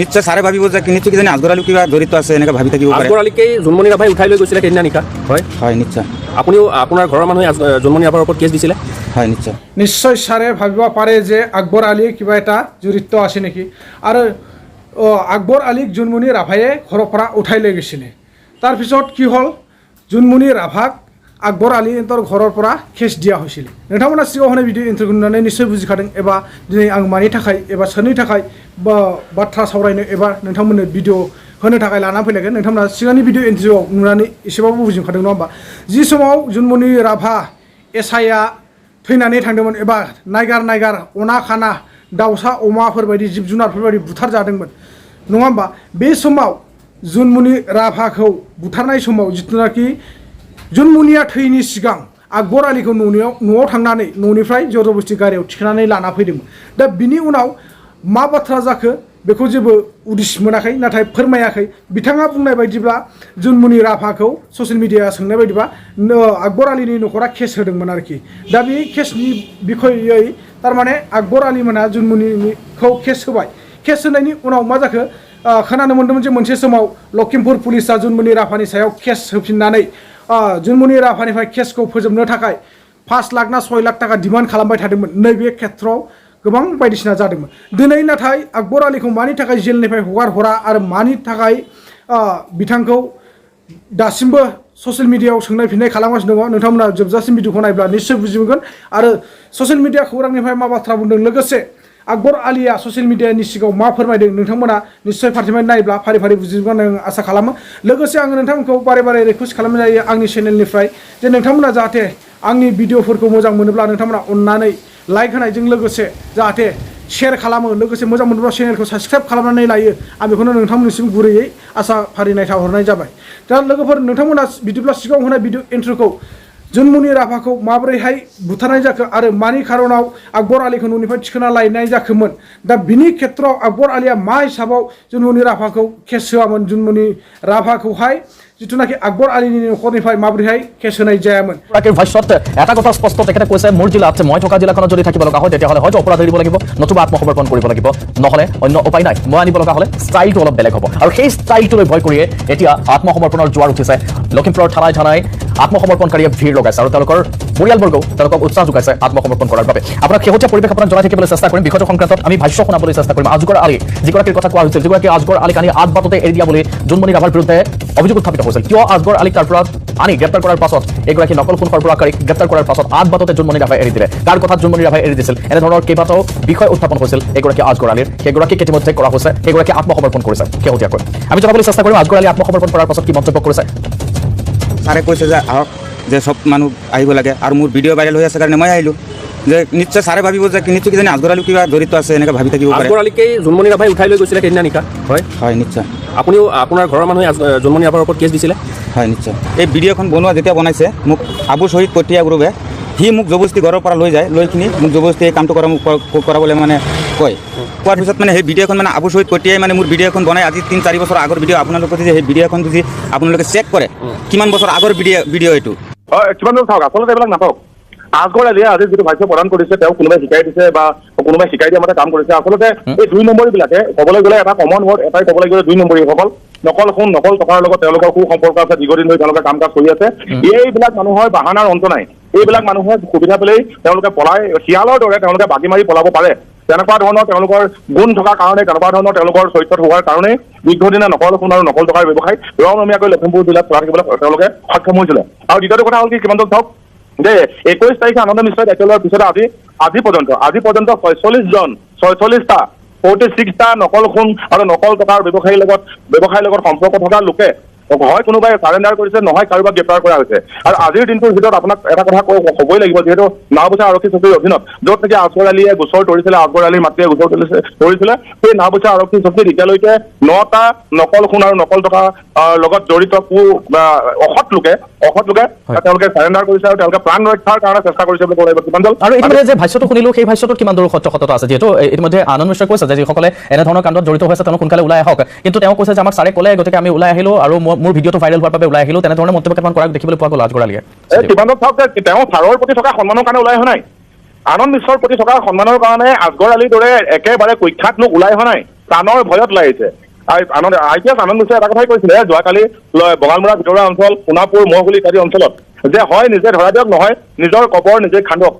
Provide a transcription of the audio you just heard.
নিশ্চয় ছাৰে ভাবিব যে নিশ্চয় কিজানি আজগৰ আলী কিবা জড়িত আছে এনেকৈ ভাবি থাকিব পাৰে। আজগৰ আলীকে জোনমণি ৰাভাই উঠাই লৈ গৈছিলে সেইদিনা নিশা। হয় নিশ্চয়। আপুনিও আপোনাৰ ঘৰৰ মানুহে জোনমণি ৰাভাৰ ওপৰত কেছ দিছিলে? হয় নিশ্চয়। নিশ্চয় ছাৰে ভাবিব পাৰে যে আকবৰ আলীয়ে কিবা এটা জড়িত আছে নেকি, আৰু আকবৰ আলীক জোনমণি ৰাভায়ে ঘৰৰ পৰা উঠাই লৈ গৈছিলে। তাৰপিছত কি হ'ল, জোনমণি ৰাভাক আকবৰ আলীহঁতৰ ঘৰৰ পৰা কেছ দিয়া হৈছিল। नोंथांमोना सिगाङाव होनाय भिडिअ इन्टारभिउ नुनानै निश्चय बुजिखादों एबा दिनै आं मानि थाखाय एबा सोरनि थाखाय बाथ्रा सावरायनो एबा नोंथांमोननो भिडिअ होनो थाखाय लाना फैलायगोन। नोंथांमोना सिगांनि भिडिअ इन्टारभिउआव नुनानै एसेबाबो बुजिखादों नङा होमबा। जि समाव जूनमणि राभा एसआइआ थैनानै थांदोंमोन एबा नायगार अना खाना दाउसा अमाफोर बायदि जिब जुनारफोर बायदि बुथार जादोंमोन नङा होमबा। बे समाव जूनमणि राभाखौ बुथारनाय समाव जिथुनाखि जूनमणिया थैनि सिगां আকবৰ आलीखौ न'आव थांनानै न'निफ्राय जबरदस्ति गारियाव थिखांनानै लाना फैदोंमोन। दा बिनि उनाव मा बाथ्रा जाखो बेखौ जेबो उदिस मोनाखै, नाथाय फोरमायाखै। बिथाङा बुंनाय बायदिब्ला जूनमणि राभाखौ ससियेल मिडिया सोंनाय बायदिबा আকবৰ आलीनि न'खरा केस होदोंमोन आरोखि। दा बे केसनि बिखयै थारमाने আকবৰ आली मोना जूनमणिखौ केस होबाय। केस होनायनि उनाव मा जाखो खोनानो मोन्दोंमोन जे मोनसे समाव लखिमपुर पुलिसा जूनमणि राभानि सायाव केस होफिननानै जूनमणि राभानिफ्राय केसखौ फोजोबनो थाखाय 5 लाख ना 6 लाख टाका डिमान्ड खालामबाय थादोंमोन। नैबे खेत्रआव गोबां बायदिसिना जादोंमोन। दिनै नाथाय আকবৰ आलीखौ मानि थाखाय जेलनिफ्राय हगार हरा आरो मानि थाखाय बिथांखौ दासिमबो ससियेल मिडियायाव सोंनाय फिननाय खालामगासिनो दङ, नोंथांमोना जोबजासिम भिडिअखौ नायब्ला निश्चय बुजि मोनगोन। आरो ससियेल मिडिया खौरांनिफ्राय मा बाथ्रा बुंदों, लोगोसे আকবৰ आलीया ससियेल मिडियानि सिगाङाव मा फोरमायदों, नोंथांमोना निश्चय फारसेनिफ्राय नायब्ला फारि फारि बुजिगोन आं आसा खालामो। लोगोसे आङो नोंथांमोनखौ बारे रिकुवेस्ट खालामनाय जायो आंनि चेनेलनिफ्राय जे नोंथांमोना जाहाथे आंनि भिडिअफोरखौ मोजां मोनोब्ला नोंथांमोना अननानै लाइक होनायजों लोगोसे जाहाथे शेयार खालामो, लोगोसे मोजां मोनोब्ला चेनेलखौ साबस्क्राइब खालामनानै लायो। आं बेखौनो नोंथांमोननिसिम गुरैयै आसा फारिनाय थाहरनाय जाबाय। दा लोगोफोर, नोंथांमोना बिदिब्ला सिगाङाव होनाय भिडिअ इन्ट्र'खौ जूनमणि राभाखौ माबोरैहाय बुथारनाय जाखो आरो मानि खारनाव আকবৰ आलीखौ न'निफ्राय थिखांना लायनाय जाखोमोन, दा बिनि खेत्रआव আকबर आलीया मा हिसाबाव जूनमणि राभाखौ केस होआमोन, जूनमणि राभाखौहाय जिथुनाखि আকবৰ आলীनि न'खरनिफ्राय माबोरैहाय केस होनाय जायामोন। ভাষ্যত এটা কথা স্পষ্ট, তেখেতে কৈছে মোৰ জিলাত মই থকা জিলাখনত যদি থাকিব লগা হয় তেতিয়াহ'লে হয়তো অপৰাধ এৰিব লাগিব, নতুবা আত্মসমৰ্পণ কৰিব লাগিব, নহ'লে অন্য উপায় নাই। মই আনিব লগা হ'লে ষ্টাইলটো অলপ বেলেগ হ'ব। আৰু সেই ষ্টাইলটোলৈ ভয় কৰিয়ে এতিয়া আত্মসমৰ্পণৰ জোৱাৰ উঠিছে। লখিমপুৰৰ থানাই আত্মসমৰ্পণকাৰীয়ে ভিৰ লগাইছে আৰু তেওঁলোকৰ পৰিয়ালবৰ্গও তেওঁলোকক উৎসাহ যোগাইছে আত্মসমৰ্পণ কৰাৰ বাবে। আপোনাক শেহতীয়া পৰিৱেশ আপোনাক জনাই থাকিবলৈ চেষ্টা কৰিম। বিষয়টো সংক্ৰান্তত আমি ভাষ্য শুনাবলৈ চেষ্টা কৰিম। আজগৰ আলী যিগৰাকীৰ কথা কোৱা হৈছিল, যিগৰাকী আজগৰ আলীক আনি আঠ বাটতে এৰি দিয়া বুলি জোনমণি ৰাভাৰ বিৰুদ্ধে অভিযোগ উত্থাপিত হৈছিল। কিয় আজগৰ আলীক তাৰ পৰা আনি গ্ৰেপ্তাৰ কৰাৰ পাছত এগৰাকী নকল সোণ সৰবৰাহকাৰীক গ্ৰেপ্তাৰ কৰাৰ পাছত আঠ বাটতে জোনমণি ৰাভাই এৰি দিলে, কাৰ কথাত জোনমণি ৰাভাই এৰি দিছিল, এনেধৰণৰ কেইবাটাও বিষয় উত্থাপন হৈছিল এগৰাকী আজগৰ আলীৰ। সেইগৰাকীক ইতিমধ্যে কৰা হৈছে, সেইগৰাকী আত্মসমৰ্পণ কৰিছে শেহতীয়াকৈ। আমি জনাবলৈ চেষ্টা কৰিম আজগৰ আলী আত্মসমৰ্পণ কৰাৰ পাছত কি মন্তব্য কৰিছে। ছাৰে কৈছে যে আহক, যে সব মানুহ আহিব লাগে, আৰু মোৰ ভিডিঅ' ভাইৰেল হৈ আছে কাৰণে মই আহিলোঁ। যে নিশ্চয় ছাৰে ভাবিব যে নিশ্চয় কিজানি আজগৰ আলী কিবা জড়িত আছে এনেকৈ ভাবি থাকিব পাৰে। আকবৰ আলীকে জোনমণি ৰাভাই উঠাই লৈ গৈছিলে সেইদিনা নিশা। হয় নিশ্চয়। আপুনিও আপোনাৰ ঘৰৰ মানুহে জোনমণি ৰাভাৰ ওপৰত কেছ দিছিলে? হয় নিশ্চয়। এই ভিডিঅ'খন বনোৱা যেতিয়া বনাইছে, মোক আবু শ্বহীদ কটীয়া গ্ৰুপে সি মোক জবৰদস্তি ঘৰৰ পৰা লৈ যায়, লৈ কিনি মোক জবৰদস্তি এই কামটো কৰাবলৈ মানে কয়। কোৱাৰ পিছত মানে সেই ভিডিঅ'খন মানে আবু শ্বহীদ কটীয়াই মানে মোৰ ভিডিঅ'খন বনাই আজি 3-4 বছৰ আগৰ ভিডিঅ'। আপোনালোকে যদি সেই ভিডিঅ'খন যদি আপোনালোকে চেক কৰে কিমান বছৰ আগৰ ভিডিঅ' এইটো। কিমান দূৰ চাওক, আচলতে এইবিলাক নাচাওক। আকবৰ আলীয়ে আজি যিটো ভাষ্য প্ৰদান কৰিছে, তেওঁ কোনোবাই শিকাই দিছে বা কোনোবাই শিকাই দিয়া মতে কাম কৰিছে। আচলতে এই 2 নম্বৰীবিলাকে ক'বলৈ গ'লে এটা কমন ৱৰ্ড এটাই ক'বলৈ গ'লে 2 নম্বৰীসকল নকল সোণ নকল টকাৰ লগত তেওঁলোকৰ সু সম্পৰ্ক আছে, দীৰ্ঘদিন ধৰি তেওঁলোকে কাম কাজ কৰি আছে। এইবিলাক মানুহৰ বাহানাৰ অন্ত নাই। এইবিলাক মানুহে সুবিধা পেলাই তেওঁলোকে পলাই শিয়ালৰ দৰে তেওঁলোকে বাগি মাৰি পলাব পাৰে। তেনেকুৱা ধৰণৰ তেওঁলোকৰ গুণ থকাৰ কাৰণে, তেনেকুৱা ধৰণৰ তেওঁলোকৰ চৰিত্ৰত হোৱাৰ কাৰণে দীৰ্ঘদিনীয়া নকল সোণ আৰু নকল টকাৰ ব্যৱসায় ৰমৰমীয়াকৈ লখিমপুৰ জিলাত চলাই থাকিবলৈ তেওঁলোকে সক্ষম হৈছিলে। আৰু দ্বিতীয়টো কথা হ'ল কি, কিমান চাওক যে 21 তাৰিখে আনন্দ মিশ্ৰই দায়িত্ব লোৱাৰ পিছত আজি পৰ্যন্ত 46টা 46টা নকল সোণ আৰু নকল টকাৰ ব্যৱসায়ীৰ লগত সম্পৰ্ক থকা লোকে হয় কোনোবাই চাৰেণ্ডাৰ কৰিছে, নহয় কাৰোবাক গ্ৰেপ্তাৰ কৰা হৈছে। আৰু আজিৰ দিনটোৰ ভিতৰত আপোনাক এটা কথা ক'বই লাগিব, যিহেতু নাওবৈচা আৰক্ষী চকীৰ অধীনত য'ত নেকি আকবৰ আলীয়ে গোচৰ তৰিছিলে, আকবৰ আলীৰ মাতৃয়ে গোচৰ তৰিছিলে, সেই নাওবৈচা আৰক্ষী চকীত এতিয়ালৈকে 9টা নকল সোণ আৰু নকল টকাৰ লগত জড়িত অসৎ লোকে তেওঁলোকে চাৰেণ্ডাৰ কৰিছে আৰু তেওঁলোকে প্ৰাণ ৰক্ষাৰ কাৰণে চেষ্টা কৰিছে বুলি ক'ব লাগিব। কিমান দল আৰু ইতিমধ্যে যে ভাষ্যটো শুনিলোঁ, সেই ভাষ্যটোত কিমান দূৰ সত্যতা আছে? যিহেতু ইতিমধ্যে আনন্দ মিশ্ৰই কৈছে যে যিসকলে এনেধৰণৰ কাণ্ডত জড়িত হৈছে তেওঁলোক সোনকালে ওলাই আহক, কিন্তু তেওঁ কৈছে যে আমাক ছাৰে ক'লে, গতিকে আমি ওলাই আহিলোঁ আৰু মোৰ ভিডিঅ'টো ভাইৰেল হোৱাৰ বাবে ওলাই আহিলোঁ। তেনেধৰণৰ মন্তব্য কেইটামান কৰা দেখিবলৈ পোৱা গ'ল আজগৰ আলীয়ে। কিমান দল চাওক, তেওঁ ছাৰৰ প্ৰতি থকা সন্মানৰ কাৰণে ওলাই অহা নাই, আনন্দ মিশ্ৰৰ প্ৰতি থকা সন্মানৰ কাৰণে আজগৰ আলীৰ দৰে একেবাৰে কুখ্যাত লোক ওলাই অহা নাই। প্ৰাণৰ ভয়ত লাগিছে। IPS আনন্দ মিশ্ৰই এটা কথাই কৈছিলে যোৱাকালি বঙালমৰা ভিতৰুৱা অঞ্চল, সোণাপুৰ, মহগুলি ইত্যাদি অঞ্চলত যে হয় নিজে ধৰা দিয়ক, নহয় নিজৰ কবৰ নিজে খান্দক।